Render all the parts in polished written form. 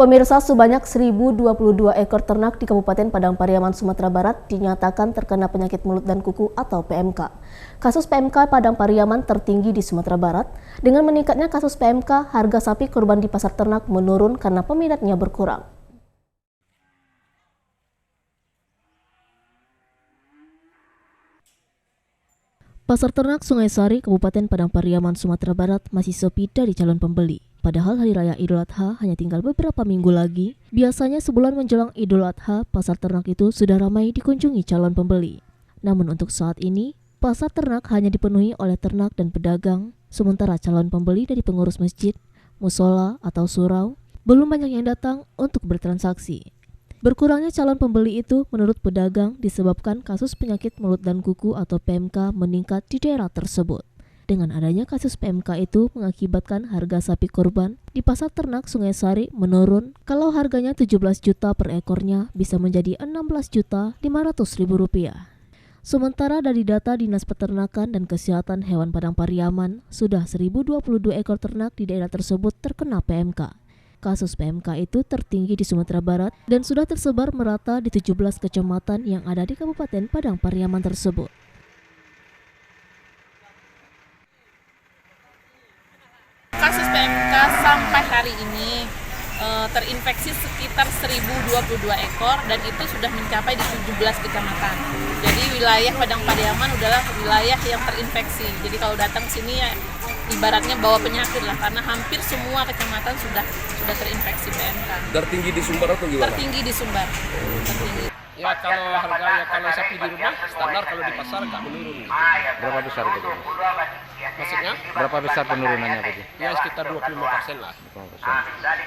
Pemirsa, sebanyak 1.022 ekor ternak di Kabupaten Padang Pariaman, Sumatera Barat dinyatakan terkena penyakit mulut dan kuku atau PMK. Kasus PMK Padang Pariaman tertinggi di Sumatera Barat. Dengan meningkatnya kasus PMK, harga sapi kurban di pasar ternak menurun karena peminatnya berkurang. Pasar ternak Sungai Sari, Kabupaten Padang Pariaman, Sumatera Barat masih sepi dari calon pembeli. Padahal Hari Raya Idul Adha hanya tinggal beberapa minggu lagi. Biasanya sebulan menjelang Idul Adha, pasar ternak itu sudah ramai dikunjungi calon pembeli. Namun untuk saat ini, pasar ternak hanya dipenuhi oleh ternak dan pedagang, sementara calon pembeli dari pengurus masjid, musola atau surau belum banyak yang datang untuk bertransaksi. Berkurangnya calon pembeli itu menurut pedagang disebabkan kasus penyakit mulut dan kuku atau PMK meningkat di daerah tersebut. Dengan adanya kasus PMK itu mengakibatkan harga sapi kurban di pasar ternak Sungai Sari menurun. Kalau harganya 17 juta per ekornya bisa menjadi 16.500.000 rupiah. Sementara dari data Dinas Peternakan dan Kesehatan Hewan Padang Pariaman, sudah 1.022 ekor ternak di daerah tersebut terkena PMK. Kasus PMK itu tertinggi di Sumatera Barat dan sudah tersebar merata di 17 kecamatan yang ada di Kabupaten Padang Pariaman tersebut. Kasus PMK sampai hari ini terinfeksi sekitar 1.022 ekor dan itu sudah mencapai di 17 kecamatan. Jadi wilayah Padang Pariaman adalah wilayah yang terinfeksi. Jadi kalau datang sini ya ibaratnya bawa penyakit lah, karena hampir semua kecamatan sudah terinfeksi PMK. Tertinggi di Sumbar atau gimana? Tertinggi di Sumbar. Tertinggi. Ya kalau harganya, kalau sapi di rumah standar, kalau di pasar nggak menurun. Berapa besar gitu? Maksudnya? Berapa besar penurunannya gitu? Ya sekitar 25% lah.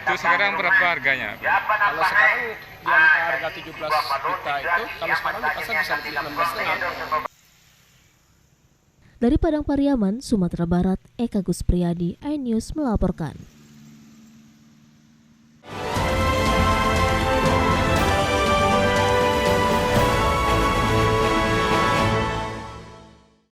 Itu sekarang berapa harganya? Kalau sekarang di angka harga 17 juta itu, kalau sekarang di pasar bisa di 16,5. Dari Padang Pariaman, Sumatera Barat, Eka Gus Priyadi, iNews melaporkan.